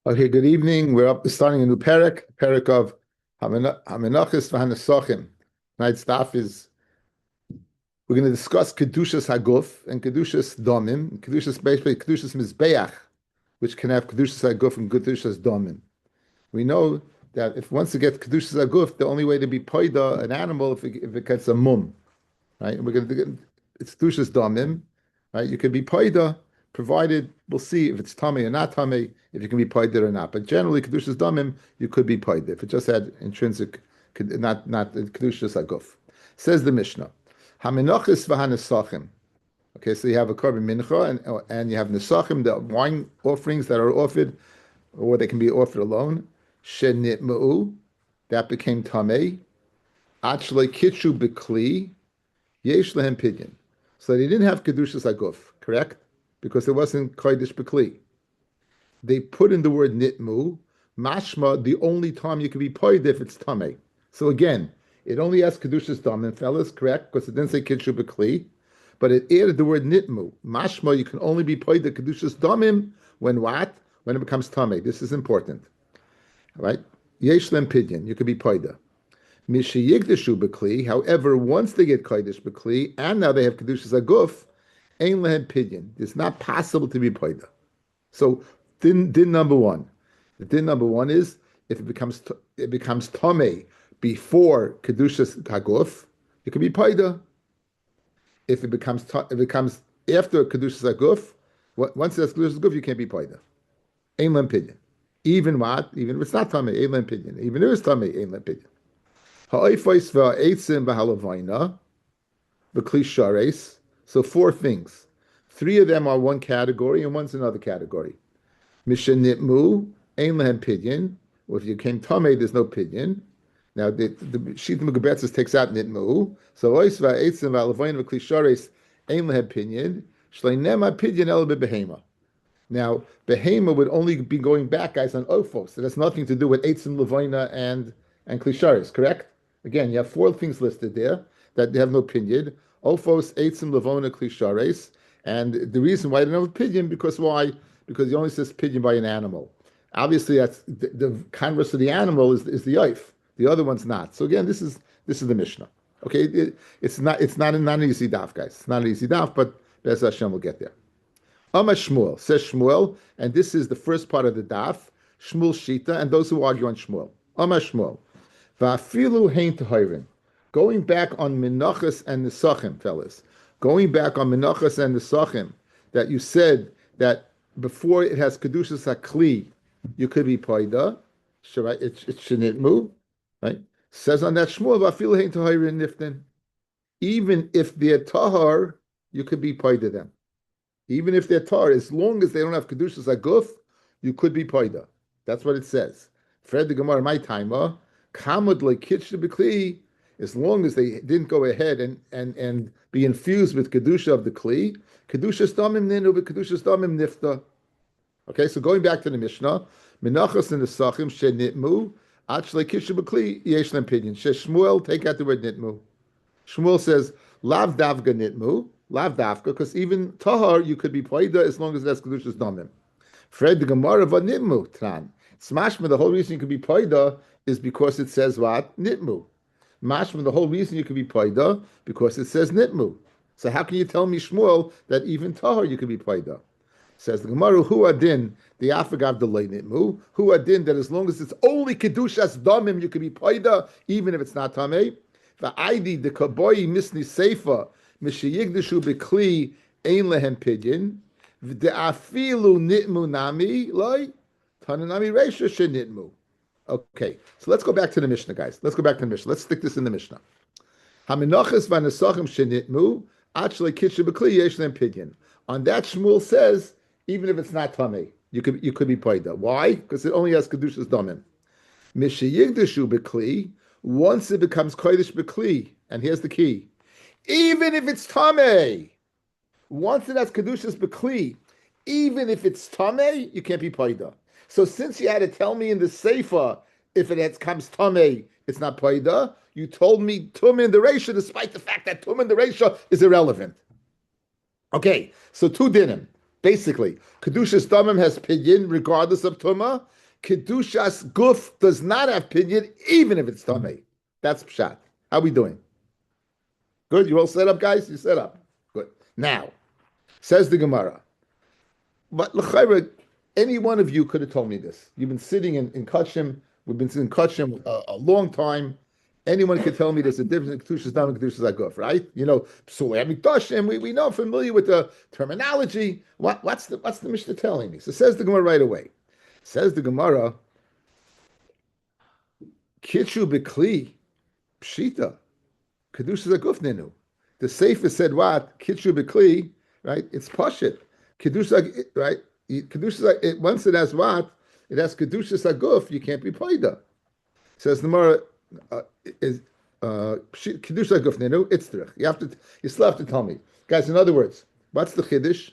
Okay, good evening. We're up starting a new parak of Menachos v'Hanasachim. Tonight's daf is we're going to discuss kedushas haguf and kedushas domim, kedushas basically kedushas mizbeach, which can have kedushas haguf and kedushas domim. We know that if once it gets kedushas haguf, the only way to be poida an animal if it gets a mum, right? And we're going to get it's kedushas domim, right? You could be poida provided we'll see if it's tummy or not tummy, if you can be poida or not. But generally, kedushas domim you could be poida if it just had intrinsic, not kedushas haguf. Says the Mishnah. Hamenachos v'hanasachim. Okay, so you have a korban mincha and you have nesachim, the wine offerings that are offered, or they can be offered alone. Shenitma'u, that became tamei. Achlei kitchu bekli, yesh lehem pidyon. So they didn't have kedushas haguf, correct? Because it wasn't kodesh bekli. They put in the word nitmu, mashma, the only time you can be poid if it's tamei. So again, it only has kedushas domim, fellas, correct? Because it didn't say kitchu bekli, but it added the word nitmu. Mashma, you can only be poid the kedushas domim when what? When it becomes tamei. This is important, right? Yesh lem pidyon, you can be poida. Mishiyigdashu bekli. However, once they get kodesh bekli, and now they have kedushas aguf, ein lehem pidyon. It's not possible to be poida. So din number one. The din number one is if it becomes tamei before kedushas haguf, it can be paida. If it becomes after kedushas haguf, once it's kedushas haguf, you can't be paida. Ein lem pidyon. Even what? Even if it's not tamei, ein lem pidyon. Even if it's tamei, ein lem pidyon. Ha'ifos va'eitzim v'halavayna v'kli shares. So four things. Three of them are one category and one's another category. Mishenitmu, ein lehem pidyon. Well, if you came tamei, there's no pidyon. Now the Shita Megabetzis takes out nitmu. So ois va'eitzim v'halavayna v'kli shares ein lehem pidyon. Shleinema pidyon el behema. Now behema would only be going back, guys, on ophos. It has nothing to do with eitzim levayna and klisharis, correct? Again, you have four things listed there that they have no pidyon. Ophos, eitzim levayna, klisharis. And the reason why they don't have a pidyon, because why? Because he only says pidyon by an animal. Obviously, that's the converse of the animal is the oif. The other one's not. So again, this is the Mishnah. Okay, it's not an easy daf, guys. It's not an easy daf, but Be'ez Hashem will get there. Amar Shmuel says Shmuel, and this is the first part of the daf. Shmuel Shita, and those who argue on Shmuel. Amar Shmuel, va'afilu hein tehorin. Going back on Menachos and Nesachim, fellas. Going back on Menachos and Nesachim, that you said that before it has kedushas hakli, you could be poida. It's shenitmu, right? Says on that Shmuel, va'afilu hein tehorin niftin. Even if they're tahar, you could be poida them. Even if they're tar, as long as they don't have kedushas haguf, you could be poida. That's what it says. Fred the Gemara, my timer, kamud lekitch bekli. As long as they didn't go ahead and be infused with kedusha of the kli, kedushas damim ninu, but kedushas damim nifta. Okay, so going back to the Mishnah, Menachos and the Sachim shenitmu achle kitch bekli yesh lem pidyon. Shmuel, take out the word nitmu. Shmuel says lav davga nitmu. Lav dafka, because even tahar you could be poida as long as that's kedushas damim. Fred the Gemara v'nitmu tran. Smashma, the whole reason you could be poida is because it says what nitmu. Mashma, the whole reason you could be poida because it says nitmu. So how can you tell me Shmuel that even tahar you could be poida? Says the Gemara, hu adin the afagav delay nitmu. Hu adin that as long as it's only kedushas damim you could be poida even if it's not tamei. Va'idi the kaboyi misni seifa. Mishiyigdashu bekli ein lehem pidyon. V'de'afilu nitmu nami loy tananami reisha shenitmu. Okay, so let's go back to the Mishnah, guys. Let's go back to the Mishnah. Let's stick this in the Mishnah. Hamenachos v'nesachim shenitmu achle kitche bekli yesh lehem pidyon. On that, Shmuel says even if it's not tamei, you could be poida. Why? Because it only has kedushas damim. Mishiyigdashu bekli. Once it becomes kodesh bekli, and here's the key. Even if it's tamei, once it has kedushas bekli, even if it's tamei, you can't be paida. So since you had to tell me in the seifa, if it comes tamei, it's not paida, you told me tum in the reisha, despite the fact that tum in the reisha is irrelevant. Okay, so two dinim. Basically, Kedushas Damim has pidyon regardless of Tumah. Kedushas Guf does not have pidyon even if it's Tameh. That's Pshat. How are we doing? Good? You all set up, guys? You set up. Good. Now, says the Gemara. But l'chayra, any one of you could have told me this. You've been sitting in Kachim. We've been sitting in Kachim a long time. Anyone could tell me there's a difference in Kedushas Dam and Kedushas Aguf, right? You know, Psulei Mikdashim. We know, familiar with the terminology. What's the Mishnah telling me? So says the Gemara right away. Says the Gemara, Kitchu B'Kli Pshita Kedushas Aguf Nenu. The Sefer said what? Kitchu B'Kli, right? It's Pashit. Kedusha, right? Kedusha, once it has what? It has Kedushas Aguf, you can't be Paida. Says the Gemara, is Kedusha Aguf Nenu, it's Trich. You still have to tell me. Guys, in other words, what's the Chiddush?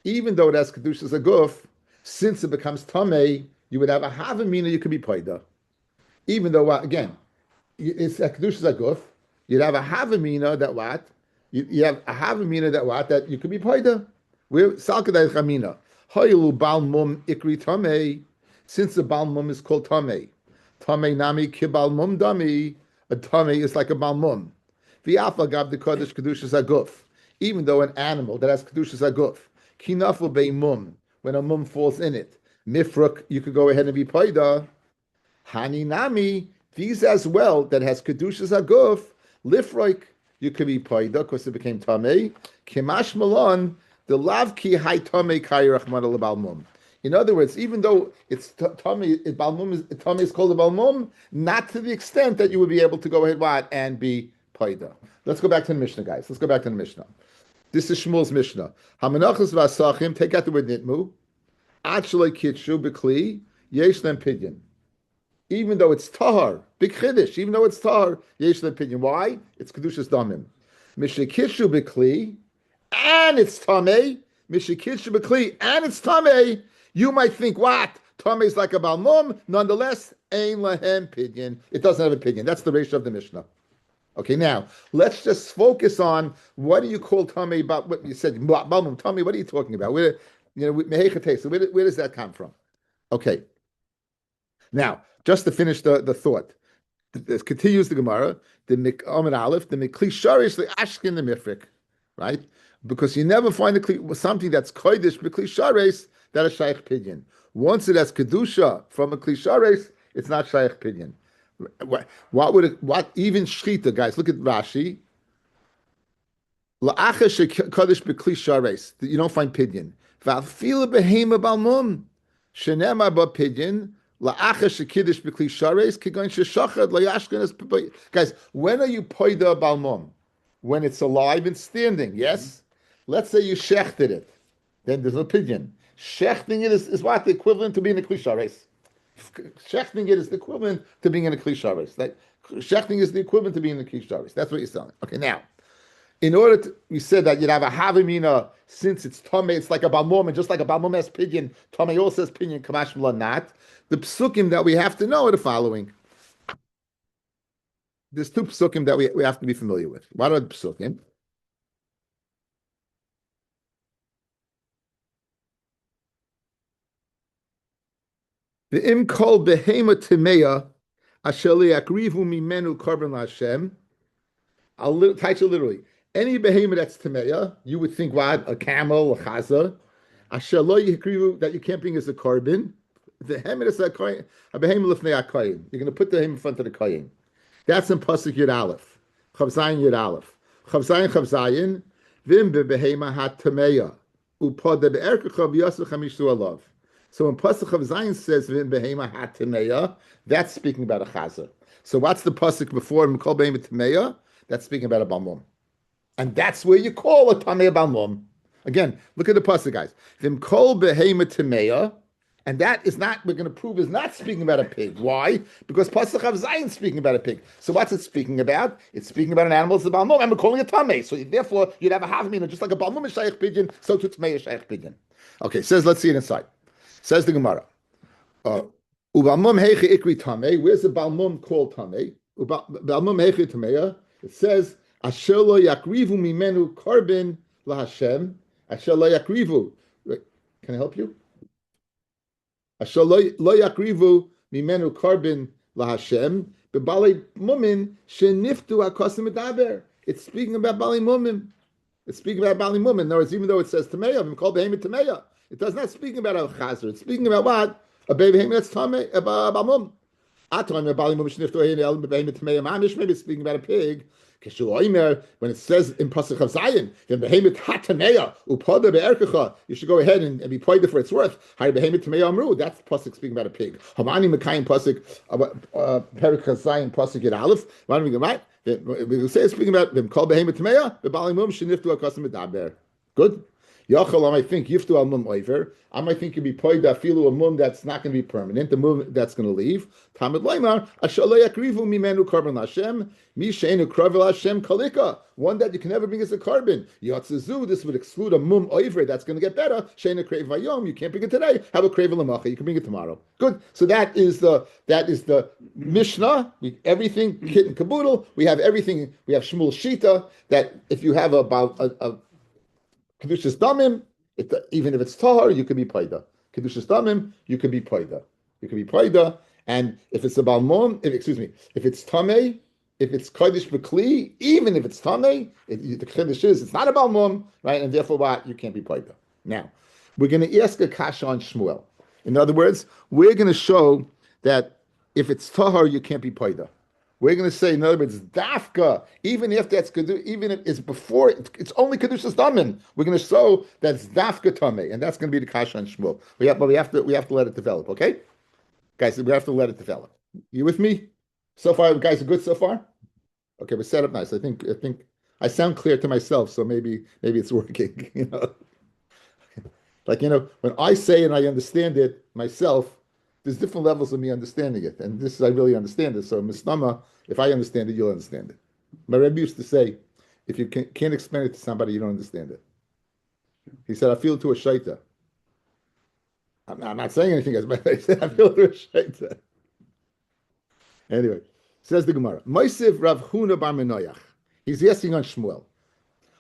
Even though it has Kedushas Aguf, since it becomes Tamei, you would have a Havamina, you could be Paida. Even though, again, it's a Kedushas Aguf, you'd have a Havamina that what? You have a Havamina that what? That you could be Paida. We're Salkadai Chamina. Ha'ilu Bal Mum Ikri Tamei. Since the Bal Mum is called Tamei. Tamei Nami Kibal Mum Dami. A Tamei is like a Bal Mum. V'afa Gab the Kodesh Kedushas Aguf. Even though an animal that has Kedushas Aguf. Kinafel Bei Mum. When a Mum falls in it. Mifruk, you could go ahead and be Paida. Hani Nami. These as well that has Kedushas Aguf. Lifroik, you could be Paida because it became Tamei. Kimash Malon. The lavki hai tamei kai rachmana lebalmum. In other words, even though it's tamei, tamei is called a balmum, not to the extent that you would be able to go ahead and be paida. Let's go back to the Mishnah, guys. Let's go back to the Mishnah. This is Shmuel's Mishnah. Menachos v'asachim. Take out the word nitmu. Achlei kitshu b'kli yesh lem pidyon. Even though it's tahar, big chiddush. Even though it's tahar, yesh lem pidyon. Why? It's kedushas damim. Mishekitshu b'kli. And it's Tamei, Mishikitsh B'Kli, and it's Tamei. You might think, what? Tamei is like a Balmum. Nonetheless, Ein Lahem Pidyon. It doesn't have a Pidyon. That's the ratio of the Mishnah. Okay, now, let's just focus on what do you call Tamei about what you said, Balmum, Tamei, what are you talking about? Where does that come from? Okay. Now, just to finish the thought. This continues the Gemara, the Amid Aleph, the Mikli Sharish, the Ashkin, the Mifrik, right? Because you never find something that's kodesh b'kli shares that is shaykh pidyon. Once it has kedusha from a kli shares, it's not shaykh pidyon. What even shchita, guys? Look at Rashi. La'acha kodesh b'kli shares. You don't find pidyon. Va'afila behema balmum shenema ba pidyon. La'acha shekiddush b'kli shares kigon sheshachad layashkenas. Guys, when are you poida balmum? When it's alive and standing, yes? Let's say you shechted it, then there's no pidyon. Shechting it is what? The equivalent to being a kli shares. Shechting it is the equivalent to being in a kli shares. Like, shechting is the equivalent to being in a kli shares. That's what you're selling. Okay, now, in order to, we said that you'd have a havamina, since it's tamei, it's like a balmum, and just like a balmum has pidyon, tamei also has pidyon, kamash not. The psukim that we have to know are the following. There's two psukim that we have to be familiar with. What are the psukim? The im kol behema timeya asher liakrivu mimenu korban laHashem. I'll touch it literally. Any behema that's timeya, you would think what? A camel, a chaza. Asher lo yakrivu, that you can't bring as a korban. The hemet is a behema lifnei akoyin. You're going to put the hem in front of the koyin. That's in pasuk Yud Aleph. Chav Zayin Yud Aleph. Chav Zayin. Vim behema hat timeya. Upod be'erkecha v'yasur chamishu alav. So when Pasuk of Zayin says "V'im behema hatimeya," that's speaking about a chazer. So what's the pasuk before Mikol behema timeya? That's speaking about a balmum, and that's where you call a tamei balmum. Again, look at the pasuk, guys. V'im kol behema timeya, and that is not. We're going to prove is not speaking about a pig. Why? Because Pasuk of Zayin is speaking about a pig. So what's it speaking about? It's speaking about an animal. It's a balmum, and we're calling it tamei. So therefore, you'd have a havmina, just like a balmum is shaykh pidyon, so to tamei is shaykh pidyon. Okay, says let's see it inside. Says the Gemara. Ubalmum heiche ikri tamei. Where's the balmum called tamei? Balmum heiche tameya. It says asher lo yakrivu mimenu korban laHashem. Asher lo yakrivu. Can I help you? Asher lo yakrivu mimenu karbin laHashem bebalei mumin sheniftu hakosim medaber. It's speaking about balei mumin. It's speaking about balei mumin. In other words, even though it says tameya, called behemoth tameya, it does not speaking about al chazer. It's speaking about what? A baby behemoth that's tamei about mum. Maybe it's speaking about a pig. When it says in Pasuk of Zion, you should go ahead and be paid for its worth. That's Pasuk speaking about a pig. Hamani Mekayim Pasuk, Perik of Zion Pasuk Yud Aleph. Right? We say it's speaking about them called Behemoth Tameya, the Balimum Shiniftu Akasim Medaber. Good. Yachal, I might think Yiftu al mum over. I might think you'd be paid filu a mum that's not going to be permanent, the mum that's going to leave. Tamid Laimar, Ashalay Akrivu Mimenu Karban Hashem, Mishenu Kravel Hashem Kalika, one that you can never bring as a carbon. Yatzazu, this would exclude a mum over that's going to get better. Shena Krev Vayom, you can't bring it today. Have a Krev Lamacha, you can bring it tomorrow. Good. So that is the Mishnah. Everything kit and caboodle. We have everything. We have Shmuel Shita that if you have a Kedushas Damim, even if it's Tahar, you could be Paida. Kedushas Damim, you could be Paida. You could be Paida, and if it's a Balmon, if it's Tameh, if it's Kodesh B'Kli, even if it's Tameh, the Kedush is, it's not a Balmon, right? And therefore, what? You can't be Paida. Now, we're going to ask a Kasha on Shmuel. In other words, we're going to show that if it's Tahar, you can't be Paida. We're going to say, in other words, dafka, even if that's even if it's before, it's only kedushas damin. We're going to show that's dafka tameh, and that's going to be the kasha and Shmuel. But we have to let it develop, okay, guys? We have to let it develop. You with me? So far, guys, are good so far. Okay, we're set up nice. I think I sound clear to myself, so maybe it's working. When I say and I understand it myself. There's different levels of me understanding it, and this is I really understand it. So, Misnama, if I understand it, you'll understand it. My Rabbi used to say, if you can't explain it to somebody, you don't understand it. He said, "I feel it to a shaita." I'm not saying anything, but I said, "I feel it to a shaita." Anyway, says the Gemara, Moisiv Rav Huna bar Menoyach. He's asking on Shmuel.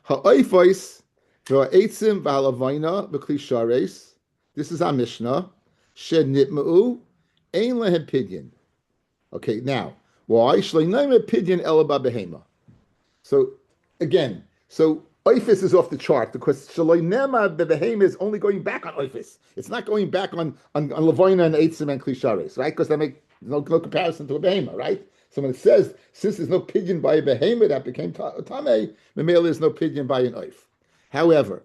Ha'oifos v'ha'etzim v'halavayna v'kli shares. This is our Mishnah. Shed nitma'u, ein lehem pidyon. Okay, now, why? Shleinaim pidyon elaba behema. So, again, oifis is off the chart because shleinaim behema is only going back on oifis. It's not going back on lavoina and eitzim and klishares, right? Because that makes no comparison to a behema, right? So when it says, since there's no pidyon by a behema that became tamei, memela there's no pidyon by an oif. However,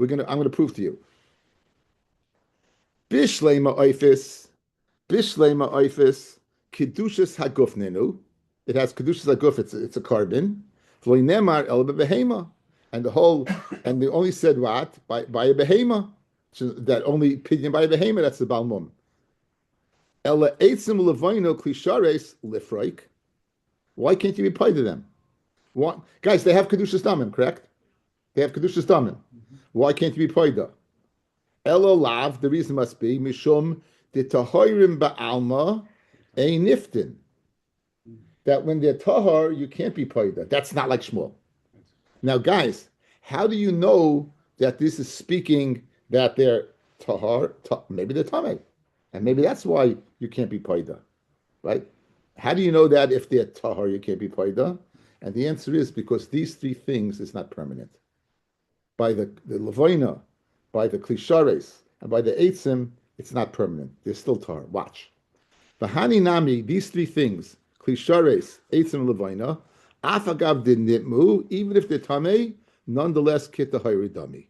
I'm going to prove to you. Bishlema oifis, kedushas haguf. It has kedushas haguf. It's a carbon. V'loinemar el behema, and they only said what by a behema. That only pidyon by a behema. That's the balmum. Ela eitzim levaino klishares lifroik. Why can't you be paid to them? What guys? They have kedushas damim, correct? They have kedushas damim. Why can't you be paid? Elo lav, the reason must be mishum the tahorim ba'alma a niftin. That when they're tahar, you can't be paida. That's not like Shmuel. Now, guys, how do you know that this is speaking that they're tahar? Maybe they're tamei, and maybe that's why you can't be paida, right? How do you know that if they're tahar, you can't be paida? And the answer is because these three things is not permanent. By the lavoina, by the klishares, and by the eitzim, it's not permanent. They're still tar. Watch. V'hani nami, these three things, klishares, eitzim, levayna, afagav din nitmu, even if they're tamei, nonetheless kit tahari dami.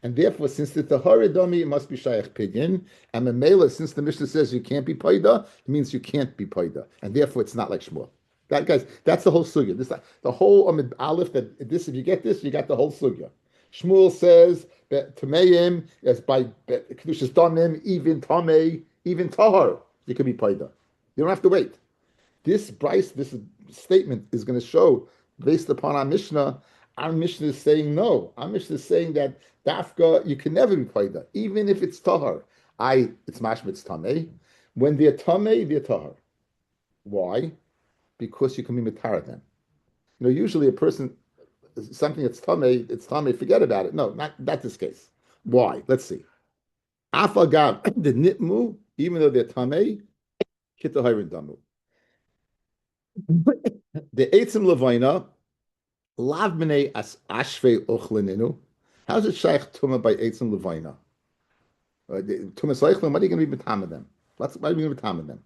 And therefore, since the tahari dami, it must be shayach pidyon, and memela, since the Mishnah says you can't be paida, it means you can't be paida, and therefore it's not like Shmuel. That guys, that's the whole sugya. This the whole Amid Aleph. That this, if you get this, you got the whole sugya. Shmuel says that Tameim is by Kedushas Damim, even Tamei, even Tahar, you can be Paida. You don't have to wait. This statement is going to show, based upon our Mishnah is saying no. Our Mishnah is saying that Dafka, you can never be Paida, even if it's Tahar. It's Mashma, it's Tamei. When they're Tamei, they're Tahar. Why? Because you can be Mitara then. Usually a person, something that's tamei, it's tamei, forget about it. No, not this case. Why? Let's see. Afagav the nitmu, even though they're tamei, kitahayrin damu. The eitzim levaina lav b'nei as ashvei uchleninu. How's it shaykh tuma by eitzim levaina? Tuma seichlin. What are you going to be betama them? Why are you going to be betama them?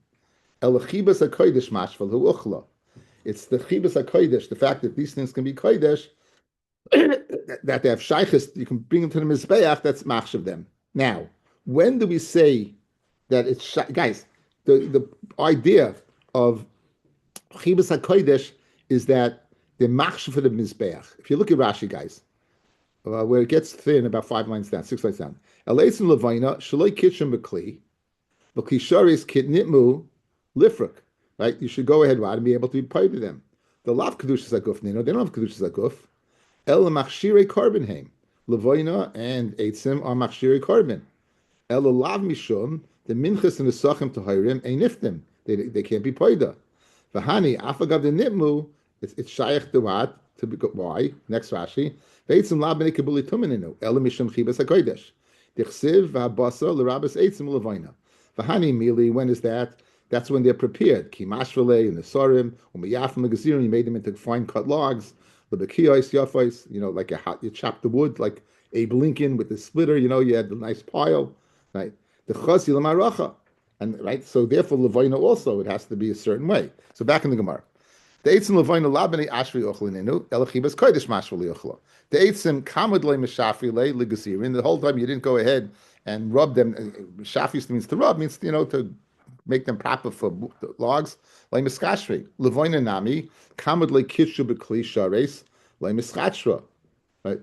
Elachibas hakodesh mashval hu uchla. It's the chibas hakodesh, the fact that these things can be kodesh, that they have shaykhis, you can bring them to the mizbeach. That's machshav them. Now, when do we say that it's guys? The idea of chibas hakodesh is that they're machshav for the mizbeach. If you look at Rashi, guys, where it gets thin, about 5 lines down, 6 lines down. Eleisim levaina shaloi kitchen bekli, bekli sharis kit nitmu lifruk. Right? You should go ahead and be able to be paid to them. The lav kedushas aguf nino, they don't have kedushas aguf. El machshirei korban heim. Levaina and eitzim are machshirei korban. El lav mishum, the minchas and the sachim to hirim ain't niftim. They can't be paida. V'hani afagav the nitmu. It's shaykh to what? To be why? Next Rashi. Eitzim lav b'nei kibuli tumeninu. El mishum chibas hakodesh. Dichsiv v'habasa l'rabas eitzim levaina. V'hani mili. When is that? That's when they're prepared. Kimashvale and the sorim, umiyafim magazirim. You made them into fine cut logs. Lebekiyos yafais. Like you chop the wood like Abe Lincoln with the splitter. You had the nice pile, right? The chasi l'maracha, and right. So therefore, levaina also it has to be a certain way. So back in the Gemara, the eitzim levaina labani ashri ochlininu elachibas kodesh mashvali ochla. The eitzim kamad le mishafri le legazirin. The whole time you didn't go ahead and rub them. Shafis means to rub, means to make them proper for logs. Like miskashri, levoina nami, kamad le kitshu bekli shares, like miskachra, right?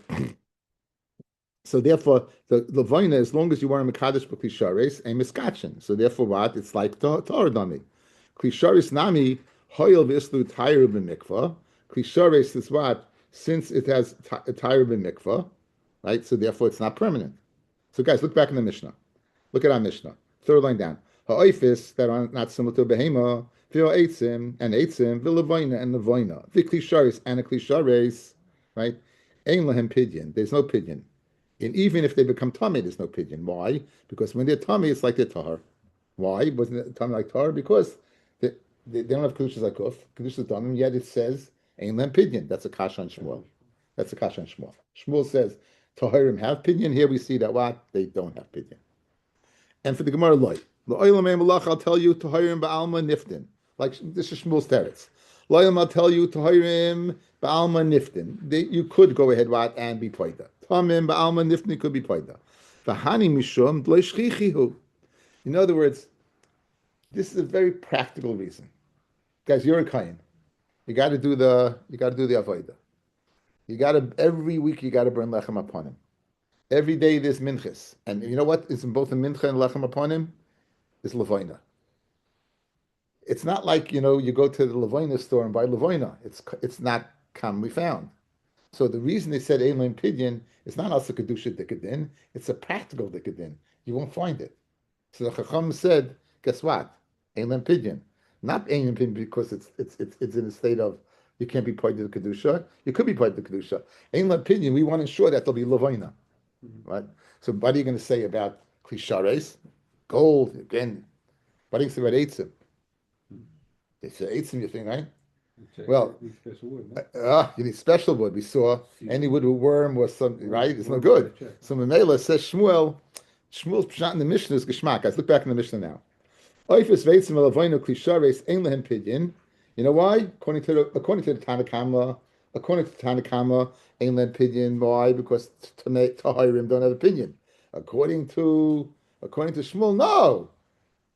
So therefore, the levoina, as long as you weren't mekadesh bekli shares, and miskachin. So therefore, what? It's like Torah dami. Kli shares nami hoyel v'islu tayru b'mikvah. Kli shares is what? Since it has tayru b'mikvah, right? So therefore, it's not permanent. So guys, look back in the Mishnah. Look at our Mishnah. 3rd line down. Ha'oifis that are not similar to behema, v'o eitzim and eitzim, v'levoina and levoina, v'klisharis and a klisharis, right? Ein lahem pidyon. There's no pidyon. And even if they become tummy, there's no pidyon. Why? Because when they're tummy, it's like they're tahar. Why? Wasn't it tummy like tahar? Because they don't have kedushas like kuf, kedushas damim. Yet it says ein lahem pidyon. That's a kasha on Shmuel. That's a kasha on Shmuel. Shmuel says taharim have pidyon. Here we see that what they don't have pidyon. And for the Gemara loy. I'll tell you to hirim ba'alma niftin. Like this is Shmuel's teretz. I'll tell you to hirim ba'alma niftin. You could go ahead and be poida. Tamim ba'alma niftin could be poida. V'hani mishum d'leishchichihu. In other words, this is a very practical reason. Guys, you're a kain. You got to do the avodah. Every week you got to burn lechem upon him. Every day there's minchas, and you know what is in both the mincha and lechem upon him? Is levoina. It's not like you go to the levoina store and buy levoina. It's not commonly found. So the reason they said ein leim pidyon is not also kedusha dikadin. It's a practical dikadin. You won't find it. So the Chacham said, guess what? Ein leim pidyon, not ein leim pidyon because it's in a state of you can't be part of the kedusha. You could be part of the kedusha. Ein leim pidyon. We want to ensure that there'll be levoina, right? So what are you going to say about klishares? Gold again. What do you say about eitzim? They say eitzim, you think, right? Well, you need special wood. We saw any wood with worm or something, right? It's no good. So Memela says Shmuel's pshat in the Mishnah is geshmak. Guys, look back in the Mishnah now. Oifus veitzim elavoinu klishares ein lehem pidyon. You know why? According to the Tanakama, ein lehem pidyon. Why? Because tahirim don't have opinion. According to Shmuel, no.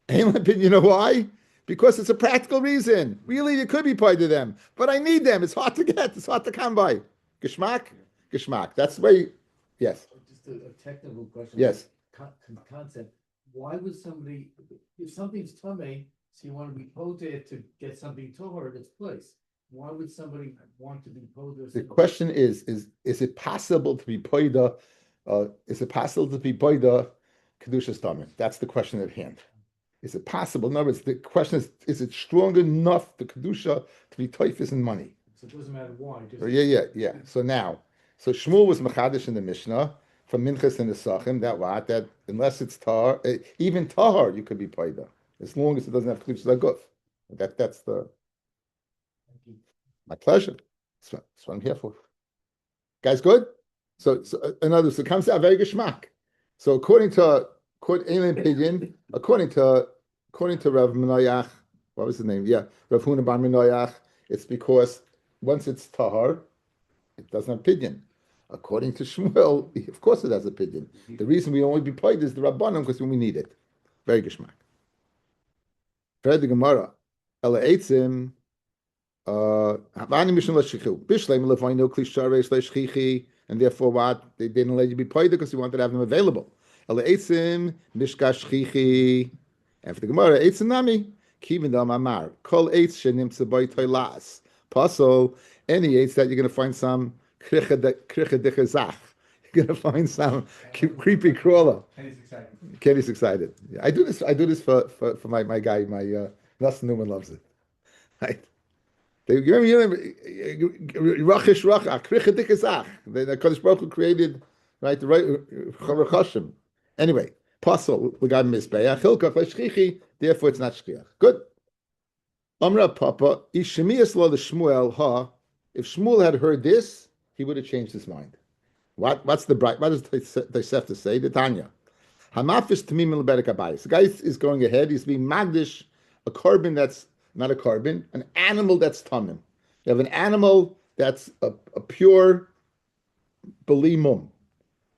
You know why? Because it's a practical reason. Really, you could be part of them, but I need them. It's hard to get. It's hard to come by. Geschmack? Geschmack. That's the way. Yes. Just a technical question. Yes. Concept. Why would somebody, if something's tummy, so you want to be poted to get something tahor in its place? Why would somebody want to be poted? The question is it possible to be poida? Is it possible to be poida kedushas tamim? That's the question at hand. Is it possible? In other words, the question is it strong enough, the kedusha, to be toifis in money? So it doesn't matter why. Yeah. So Shmuel was machadish in the Mishnah from Minchas and the Sachim, that unless it's Tahar, even Tahar, you could be Paida, as long as it doesn't have Kedushas Haguf. That's my pleasure. That's what I'm here for. Guys, good? So in other words, it comes out very geschmack. So according to Rav Menachos, what was his name? Yeah, Rav Huna bar Menachos, it's because once it's tahar, it doesn't have pidyon. According to Shmuel, of course it has a pidyon. The reason we only be played is the Rabbanim because when we need it. Very geschmack. Fred the Gemara, Ela Eitzim, and therefore what? They didn't let you be paid because you wanted to have them available. And for the Gemara, Eitzim Nami, Kivindam Amar, Kol Eitz Shenimtza Boy Toilas. Puzzle, any Eitz that you're going to find some krichadikazach. You're going to find some creepy crawler. Kenny's excited. Yeah, I do this for my guy, my Nelson Newman loves it. Right? The Kodesh Baruch Hu created, right, the right Chachashim. Anyway, Puzzle, we got Mizbeach, Hilkach Leshchichi, therefore it's not Shchiach. Good. Amra Papa, Ishemias lo the Shmuel ha. If Shmuel had heard this, he would have changed his mind. What's the bright? What does Tosefta say? The Tanya. Hamafis tamim leberek abayis. The guy is going ahead. He's being magdish a carbon that's not a carbon, an animal that's tamim. You have an animal that's a pure belimum,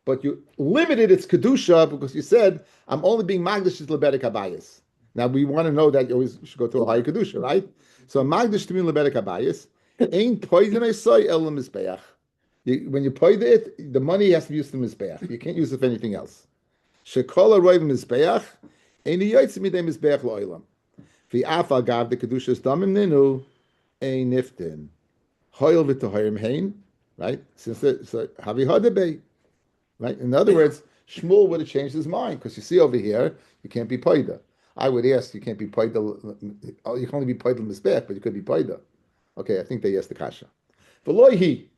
but you limited its kedusha because you said I'm only being magdish leberek abayis. Now we want to know that you always should go to a higher kedusha, right? So magdish tamim leberek abayis ain't poison I say elam mizbeach. When you pay it, the money has to be used to mizbeach. You can't use it for anything else. Shekola roiv mizbeach, ein yaitz midei mizbeach lo'ilam. V'afa gav the kedushas damim ninu ein niftin. Hoil v'tohirim hein, right? Since so havi hadebe, right? In other words, Shmuel would have changed his mind because you see over here you can't be paida. I would ask you can't be paida. You can only be paida mizbeach, but you could be paida. Okay, I think they asked the kasha. V'loihi.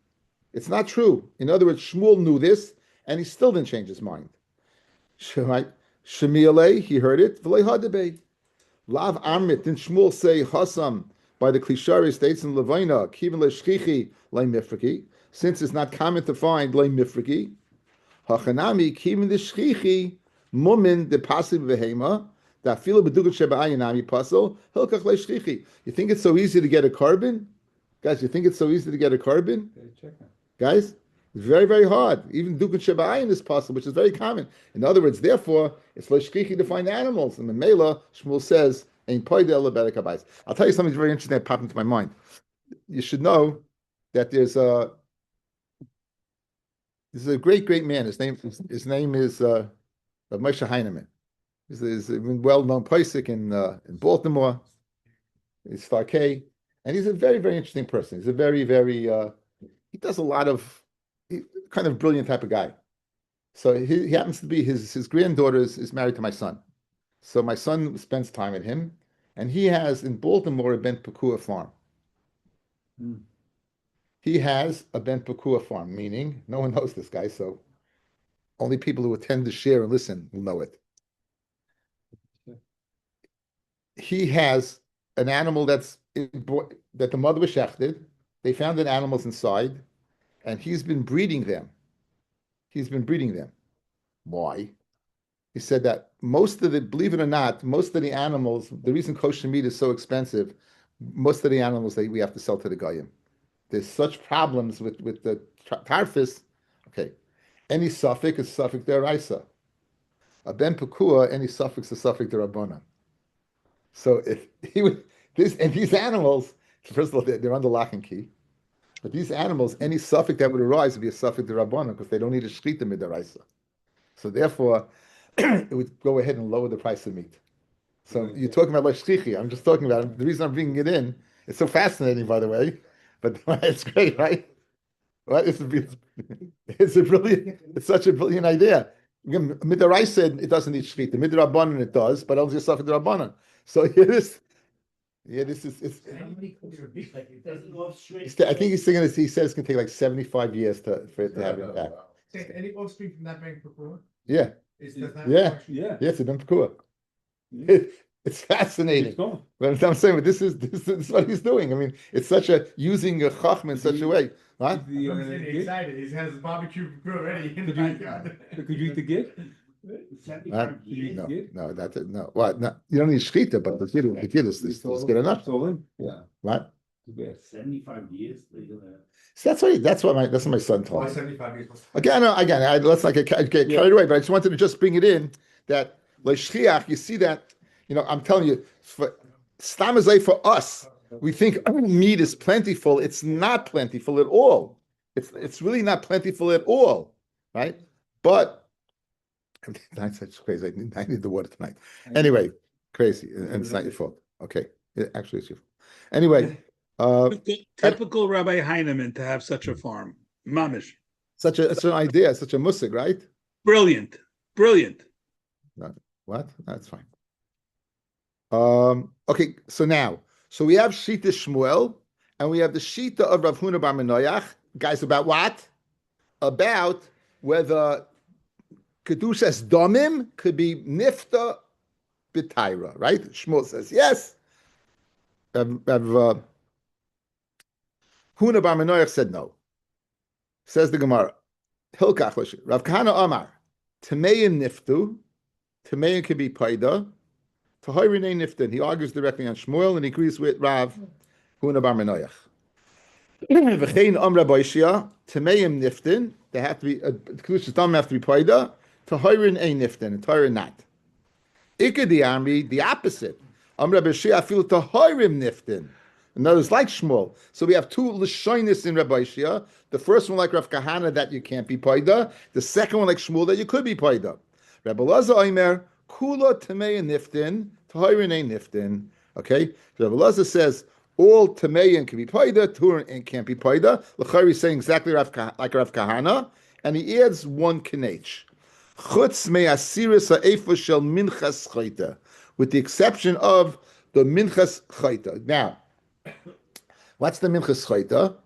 It's not true. In other words, Shmuel knew this, and he still didn't change his mind. Right? Shemiele, he heard it. V'lei hadebe. Lav Amit, didn't Shmuel say Hasam by the Klishari states in Levina, Kivin le'shchichi le'mifriki, since it's not common to find le'mifriki. Hachanami, Kivin le'shchichi, mumin de pasiv v'hema, da fila b'dugat sheba'ayanami pasel, hilkach le'shchichi. You think it's so easy to get a carbon? Guys, you think it's so easy to get a carbon? Guys, it's very, very hard. Even Dukat Sheba'ayin is possible, which is very common. In other words, therefore, it's Leshkichi to find animals. And the Mela, Shmuel says, Ein Poidel Leberek Habayis. I'll tell you something very interesting that popped into my mind. You should know that this is a great, great man. His name is Moshe Heinemann. He's a well-known Pesach in Baltimore. He's Starkey. And he's a very, very interesting person. He's a very, very... he does a lot of kind of brilliant type of guy. So he happens to be his granddaughter is married to my son. So my son spends time with him, and he has in Baltimore a Ben Pekua farm. He has a Ben Pekua farm, meaning no one knows this guy, so only people who attend the share and listen will know it. He has an animal that the mother was shechted. They found the animals inside, and he's been breeding them. Why? He said that believe it or not, most of the animals, the reason kosher meat is so expensive, most of the animals that we have to sell to the goyim. There's such problems with the tarfis. Okay, any suffix is suffix deraisa. A ben pekua, any suffix is suffix derabbanan. So if he would these animals, first of all, they're under lock and key. But these animals, any suffix that would arise would be a suffix derabbanan because they don't need a shchita midaraisa. So therefore, it would go ahead and lower the price of meat. So you're talking about like shchichi. I'm just talking about it. The reason I'm bringing it in, it's so fascinating, by the way. But it's great, right? Well, it's such a brilliant idea. Midaraisa, it doesn't need shchita. Midarabbanan, it does, but only a suffix derabbanan. So here this. Yeah, this is. How many kosher beef? Like it doesn't go straight. I think he says it's going to take like 75 years for it to have it back. Any offspring from that bank before? Yeah. Yeah. Yes, it's been Pekua. It's fascinating. But I'm saying, but this is what he's doing. I mean, it's such a using a chachma in such a way. What? He's excited. He has barbecue already in the backyard. Could you eat the gig? No, that's it. No, what? No, you don't need shchita, but the kid is good enough. Yeah. What? 75 years. So that's what my son told Why me. 75 years? Again, let's not get carried away, but I just wanted to just bring it in that l'shchiach. You see that, I'm telling you, for stamazay for us, we think meat is plentiful. It's not plentiful at all. It's really not plentiful at all, right? But tonight's such crazy. I need the water tonight. Anyway, crazy, and it's not your fault. Okay, actually, it's your fault. Anyway. Typical Rabbi Heinemann to have such a farm. Mamish. Such an idea, such a musig, right? Brilliant. No, what? That's fine. Okay, so we have Shita Shmuel, and we have the Shita of Rav Huna bar Menoyach. Guys, about what? About whether Kedushas Domim could be Nifta B'Taira, right? Shmuel says yes. Huna bar Menoyach said no. Says the Gemara. Hilkach Lashi. Rav Kahana Amar. Tameyin Niftu. Tameyin could be Paida. Tahoyrine Niftin. He argues directly on Shmuel and he agrees with Rav Huna bar Menoyach. V'chein Amra Boishia. Tameyin Niftin. They have to be, Kedushas Dam have to be Paida. Tahoyrin a Niftin. And Tahoyrin not. Ikadi Amri, the opposite. Amra Boishia feel Tahoyrim Niftin. In other words, like Shmuel. So we have two Lashonis in Rabbi Shia. The first one like Rav Kahana that you can't be Paida. The second one like Shmuel that you could be Paida. Rabbi Laza Omer, Kula Tameya Niftin, Tahoyrin Niftin. Okay? So Rabbi Laza says all Tameyan can be Paida, Turin can't be Paida. L'chari is saying exactly like Rav Kahana. And he adds one Kinech. Chutz me asiris ha'efa shel minchas chayta. With the exception of the minchas chayta. Now, what's the minchas chayta?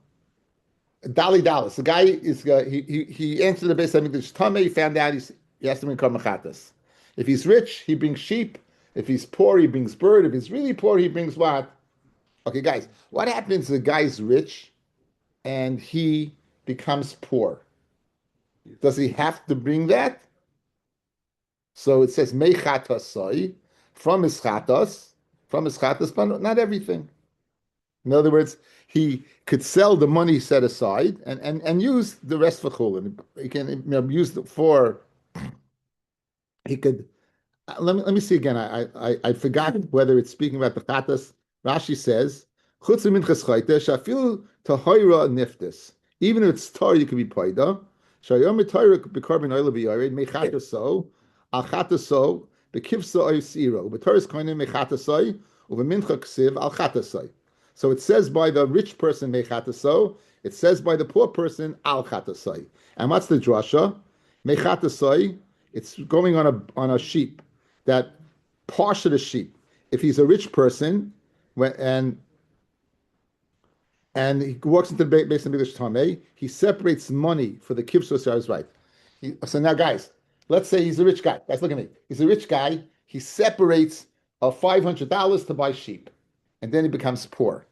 Dali Dalis. The guy is he answered the base. I mean, there's Tame. He found out he has to bring karmachatas. If he's rich, he brings sheep. If he's poor, he brings bird. If he's really poor, he brings what? Okay, guys, what happens if the guy's rich and he becomes poor? Does he have to bring that? So it says mechatasai from his chatas, but not everything. In other words, he could sell the money set aside and use the rest for chulin. He can use it for. He could. Let me see again. I forgot whether it's speaking about the chatas. Rashi says chutz minchas chayte shafilu tahoira niftis. Even if it's tar, you could be paida. Shayom Torah b'korban oil b'yared mechataso al-chataso b'kivsa oisiro b'Torah's koine mechataso u'v'mincha ksiv al-chatasoi. So it says by the rich person mechataso, it says by the poor person al-chatasoi. And what's the drasha? Mechatasoi. It's going on a sheep. That part of the sheep. If he's a rich person, and he walks into the base of English Tameh, he separates money for the kivsos. So I was right. So now, guys, let's say he's a rich guy. Guys, look at me. He's a rich guy. He separates $500 to buy sheep, and then he becomes poor.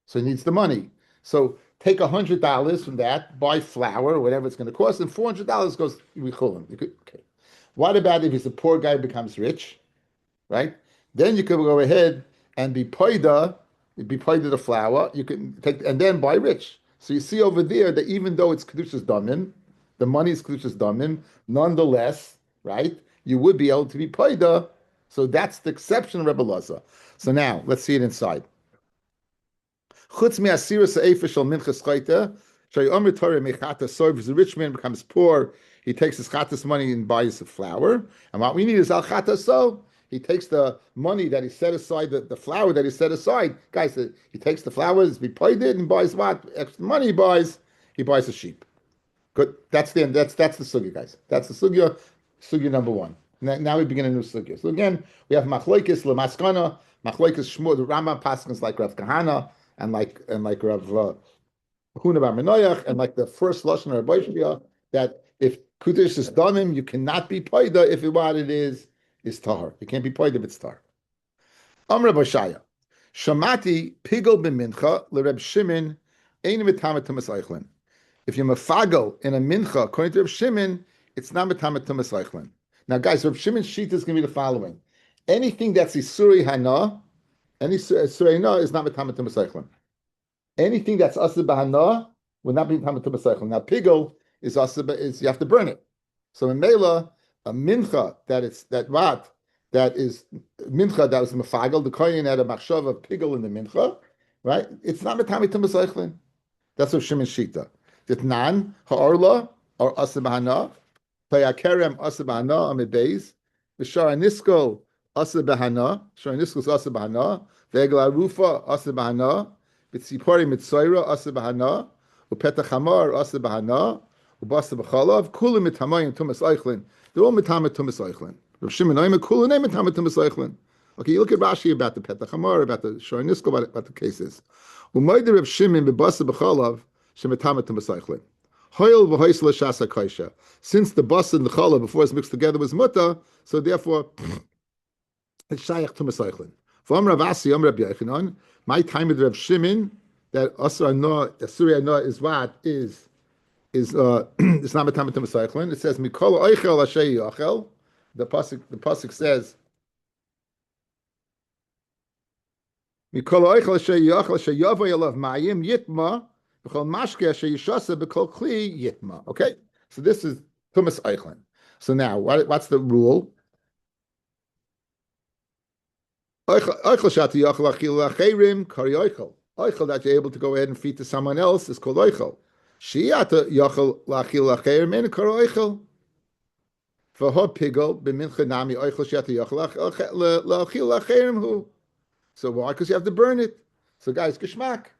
So he needs the money. So take $100 from that, buy flour, or whatever it's going to cost, and $400 goes richulim. Okay. What about if he's a poor guy who becomes rich, right? Then you could go ahead and be paida. Be paid the flour, you can take and then buy rich. So you see over there that even though it's kedushas damim, the money is kedushas damim, nonetheless, right? You would be able to be paida. So that's the exception of Rebbe Laza. So now let's see it inside. Chutz me asiras ha'efeshal minchas chayta, shayomer Torah mechata. So if the rich man becomes poor, he takes his chatas money and buys the flour. And what we need is al chata so. He takes the money that he set aside, the flour that he set aside. Guys, he takes the flowers, he paid it, and buys what? Extra money he buys a sheep. Good. That's the sugya, guys. That's the sugya number one. Now we begin a new sugya. So again, we have machlokes lemaskana, machlokes Shmuel, the Rambam paskins like Rav Kahana, and like Rav Huna bar Menoyach, and like the first lashon of Rabbi Shia, that If kudish is damim, you cannot be paida if what it is tahar. You can't be paida if it's tahar. Amr Bashaya, Shamati pigel b'mincha l'Reb Shimon ein mitamet tumas eichlin. If you're mafagel in a mincha, according to Reb Shimon, it's not mitamet tumas eichlin. Now, guys, Reb Shimon's sheet is going to be the following: anything that's isuri hana, any isuri hana is not mitamet tumas eichlin. Anything that's asur b'hana will not be mitamet tumas eichlin. Now, pigel is asur is you have to burn it. So in Mela, a mincha that is mincha that was mafagel. The kohen had a machshav of pigel in the mincha, right? It's not mitamet tumas eichlin. That's what Shimon Shita. Ditnan ha'orla or asabahana, payakerem asabahana amibeis, v'shara nisko asabahana, shara niskos asabahana, ve'egla rufa asabahana, v'tzipori mitzoira asabahana, u'petach hamar asabahana, u'basa b'chalav, kulim mitamayim tumas eichlin. They're all mitamet tumas eichlin. Rav Shimon Oimer kulim mitamet tumas eichlin. Okay, you look at Rashi about the petach hamar, about the shara nisko, about the cases. U'mayde Rav Shimon b'basa b'chalav. Since the bus and the challah before it's mixed together was muta, so therefore it's shaykh to Masaychlin. From Rav Asi, Rabbi Yochanan, my time with Rav Shimon that Asuri no is what is it's not a time to Masaychlin. It says Mikol Oichel Ashay Yochel. The pasuk says Mikol Oichel Ashay Yochel Ashay Yavo Yalav Mayim Yitma. Okay, so this is Tumas Eichlin. So now, what's the rule? Eichel that you're able to go ahead and feed to someone else is called Eichel. Shiata Yachel Lachil Lacherim and Kar Eichel. For Hot Pigel, Bimincha Nami Eichel Shiata Yachel Lachil Lacherim who. So why? Because you have to burn it. So guys, Geschmack.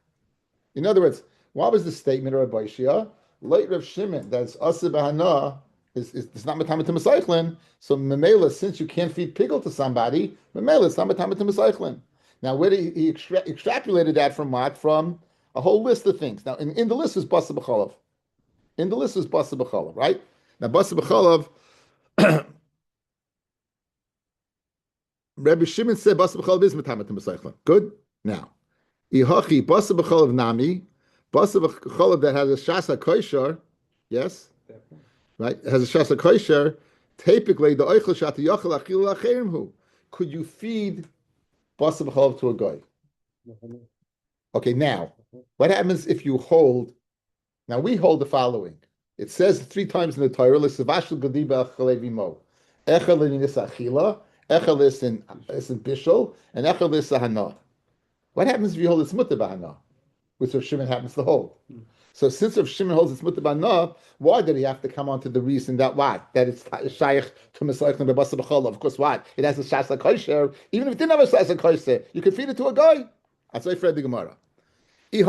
In other words, what was the statement of Rabbi Shia? Late Rav Shimon, that's Aseh B'Hana, it's not Matamet Masaychlin. So Memela, since you can't feed pigel to somebody, Memela, it's not Matamet Masaychlin. Now, where did he extrapolated that from what? From a whole list of things. Now, in the list was Basa B'Chalav. In the list was Basa B'Chalav, right? Now, Basa B'Chalav, Rabbi Shimon said Basa B'Chalav is Matamet Masaychlin. Good? Now, Ihachi, Basa B'Chalav Nami, Basa b'chalav that has a shasa koisher, yes, right, has a shasa koisher. Typically, the oichel shata yachal achil lacherim hu. Could you feed basa b'chalav to a guy? Okay, now what happens if you hold? Now we hold the following. It says 3 times in the Torah: "L'savashel gadiba achalevimo, echel in achila, echel is in bishul, and echel is hana." What happens if you hold it's mutter b'hana? Which Rav Shimon happens to hold. So since Rav Shimon holds it's mutter b'hana, why did he have to come on to the reason that what? That it's shaykh to Masaychlin b'basa b'chalav? Of course, what? It has a shasa kosher. Even if it didn't have a shasa kosher, you could feed it to a guy. That's why I read the Gemara. If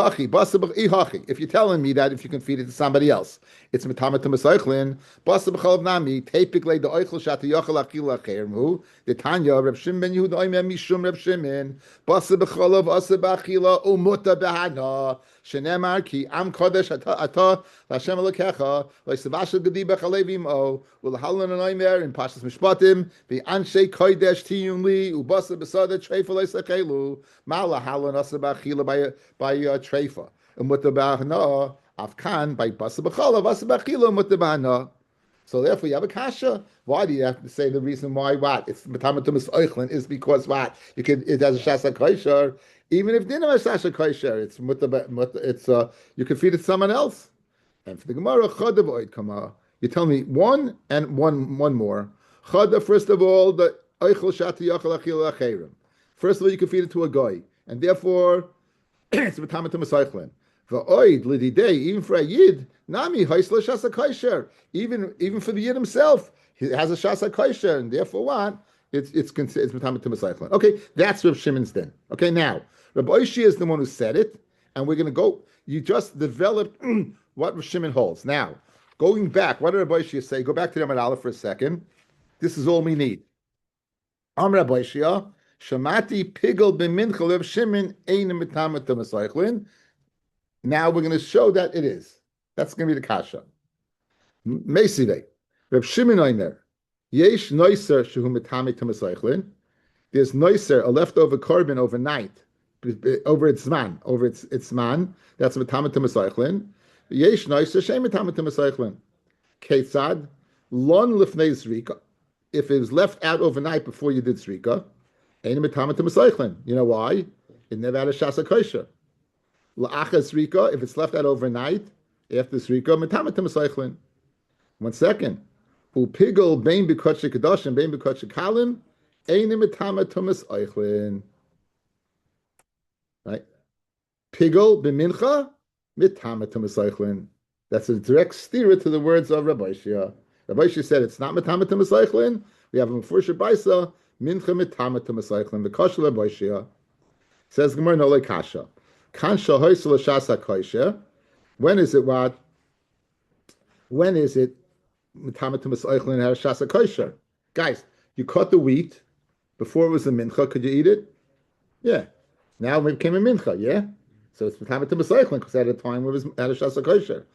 you're telling me that if you can feed it to somebody else, it's mitamet to Masaychlin, basa b'chalav nami, typically the oichel shata yochel achil achermu, the Tanya, Reb Shimon ben Yehuda oimem mishum Reb Shimon, basa b'chalav asa b'achila umuta b'hana, shenemar ki am kodesh ata l'Hashem elokecha, l'isavashel gedi b'chalevim o, u'l'halan oimer in Pashas Mishpatim, v'anshe kodesh tiyun li, u'basa b'sada treifa l'isachelu, ma l'halan asa b'achila by treifa. Umuta b'hana, afkan by basa b'chalav asa b'achila umuta b'hana. So therefore, you have a kasha. Why do you have to say the reason why what? It's matamet tumas eichlin is because what? It has a shasa kosher. Even if dinner has shasa kosher, it's you can feed it to someone else. And for the Gemara, chadav oid kama. You tell me one more. Chadav, first of all, the eichel shata yachal achil acherim. First of all, you can feed it to a guy, and therefore it's matamet tumas eichlin. V'oid lididei, even for a yid, nami haisla shasa kosher. Even for the yid himself, he has a shasa kosher, and therefore what? It's matamet tumas eichlin. Okay, that's Rav Shimon's din. Okay, now Rabbi Oshi is the one who said it, and we're going to go. You just developed what Rav Shimon holds. Now, going back, what did Rabbi Oshi say? Go back to the Amar Aleph for a second. This is all we need. Amar Rabbi Oshi, shamati pigel b'mincha Rav Shimon ein matamet tumas eichlin. Now we're going to show that it is. That's going to be the kasha. Meisive. Reb Shimon Omer. Yesh noiser shehu metame tumas eichlin. There's noiser, a leftover korban overnight, over its man, that's metame tumas eichlin. Yesh noiser shem metame tumas eichlin. Ketzad lon lifnei zrika. If it was left out overnight before you did zrika, ain't metame tumas eichlin. You know why? It never had a shasa kosher. La'achas zrika, if it's left out overnight after zrika, metame tumas eichlin. 1 second. Upigel bein b'kotche kadosh and bein b'kotche kalim, einim etama tumas eichlin. Right? Pigel b'mincha mitama tumas eichlin. That's a direct steer to the words of Rabbi Shia. Rabbi Shia said it's not mitama tumas eichlin. We have a mefurish baisa mincha mitama tumas eichlin. The kasha Rabbi Shia says Gemara no like kasha. Kansha hoysel shasa kosher. When is it what? When is it? Guys, you cut the wheat before it was a mincha. Could you eat it? Yeah. Now it became a mincha. Yeah. So it's because at a time it was at a shasa kosher.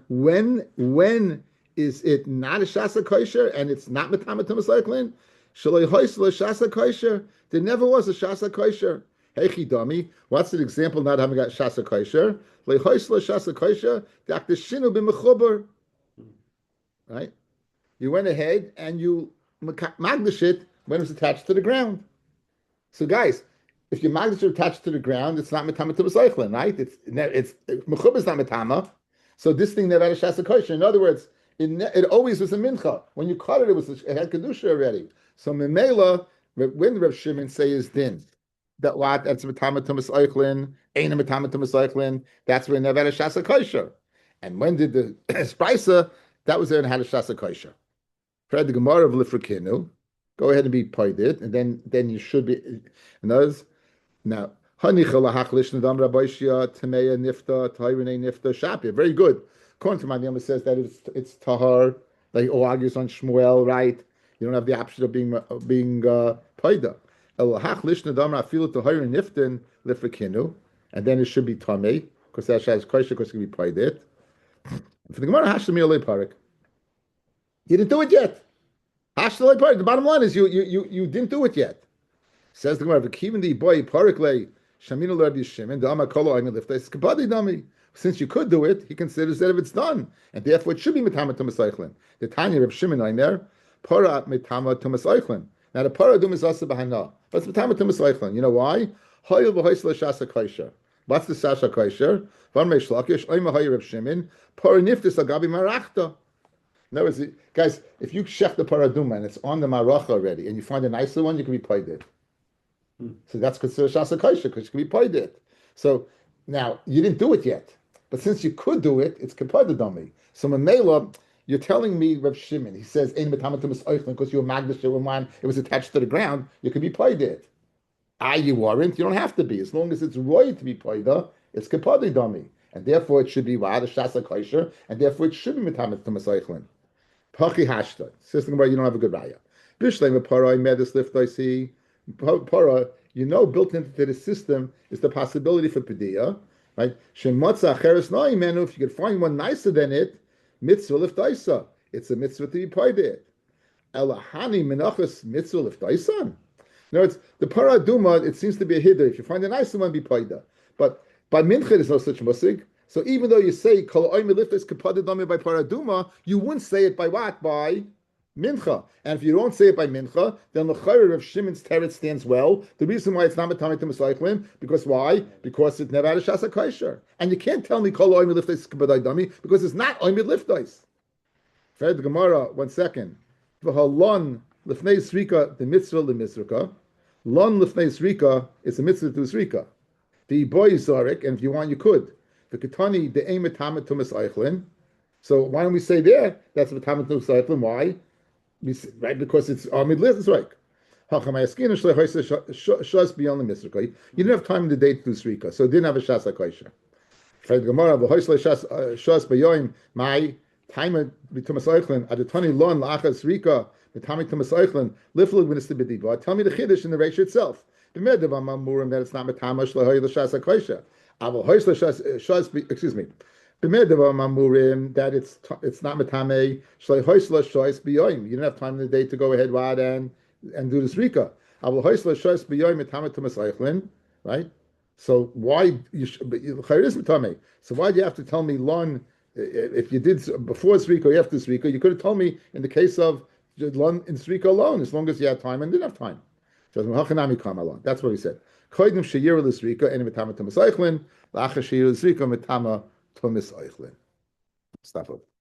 When is it not a shasa kosher and it's not metamatum cycling? Shaloi hoisel shasa kosher. There never was a shasa kosher. Hey chidami, what's an example not having got shasa kosher? Loi hoisel shasa kosher. Dr. Shinu b'mechuber. Right? You went ahead and you magdish it when it's attached to the ground. So guys, if your magdish is attached to the ground, it's not metama to b'saychlin, right? It's mechub is not metama. So this thing never had a shasa kosher. In other words, it always was a mincha. When you cut it, it had kedusha already. So memela, when Reb Shimon say is din, that what that's metama to b'saychlin, ain't a metama to b'saychlin. That's when it never had a shasa kosher. And when did the sprisa? That was there and had a shasa kosher. Fred the Gemara of Lifrakinu. Go ahead and be paid it, and then you should be. And others now. Hanicha lahachlish nadam Rabbi Shia tameya nifta tayrine nifta shapir. Very good. According to my name, it says that it's tahar. Like argues on Shmuel, right? You don't have the option of being paida. Lahachlish nadam rafilu tayrine niftin Lifrakinu, and then it should be tamei because that shas kosher because it can be paid it. For the Gemara, Parik. You didn't do it yet. Parik. The bottom line is you didn't do it yet. Says the Gemara, "V'kivin di boy parik le shamina Rabbi Shimon dama kolo ayim liftais kabadi dami." Since you could do it, he considers that if it's done, and therefore it should be mitama tumas eichlin. The Tanya Rabbi Shimon Aimer para mitama tumas eichlin. Now the para dum is also bahana, but it's mitama tumas eichlin. You know why? Hoyel v'hoysel shasa kosher. What's the Sasha Kosher? Van Meshlakish, Oima Hayer Reb Shimon, Paraniftis Agabi Marachta. In other words, guys, if you shech the paraduma and it's on the maracha already, and you find a nicer one, you can be paid it. So that's considered Shasa Kosher because you can be paid it. So now you didn't do it yet, but since you could do it, it's kapada dummy. So Mamela, you're telling me Reb Shimon, he says Ein Metamatum Eichlin because you were magdish when it was attached to the ground, you can be paid it. You weren't. You don't have to be. As long as it's roy to be paida, it's kapadi dami, and therefore it should be wa'ad a shasa kosher, and therefore it should be mitamet to masaychlin. Pachi hashta. System where you don't have a good raya. Bishlema para medis liftaisi para. You know, built into the system is the possibility for pedia, right? Shemotza acheres na'imenu. If you could find one nicer than it, mitzvah liftaisa. It's a mitzvah to be paida. Elahani menachos mitzvah liftaisa. No, it's the paraduma. It seems to be a hiddur. If you find a nicer one, be paida. But by mincha, there's no such musig. So even though you say kol oim liftes kapadadami by paraduma, you wouldn't say it by what? By mincha. And if you don't say it by mincha, then the chayr of Shimon's teretz stands well. The reason why it's not matami to masaychlim, because why? Because it never had a shasa kosher. And you can't tell me kol oim liftes kapadadami because it's not oim liftes. Fred the Gemara. 1 second. V'halon lifnei srika the mitzvah lemisrika. Lon lifnei srika is a mitzvah to srika. The boy is zarik, and if you want, you could. The ketani the aim etamet tumas eichlin. So why don't we say there? That's etamet tumas eichlin. Why? Right, because it's amid list. That's right. Shas beyond the misrika. You didn't have time in the day to do srika, so it didn't have a shas hakoisha. Gemara shas bayoim my time tumas eichlin adatani lon laachas srika. The Tommy Thomas Eichlin, Liflug Minister B'diba. Tell me the Chiddush in the ratio itself. The Medav Amurim that it's not Matamash Lahoy L'Shas HaKosher. Excuse me. that it's not metame shlei hoisla shois biyoim. You didn't have time in the day to go ahead and do the srika. Avol hoisla shois biyoim metame tumas eichlin, right? So why you is metame? So why do you have to tell me lon if you did before srika or after srika? You could have told me in the case of lon in srika alone, as long as you had time and didn't have time. That's what he said. Koidim sheyir l'srika and metame tumas eichlin. Lacha sheyir l'srika metame tumas eichlin. Stop it.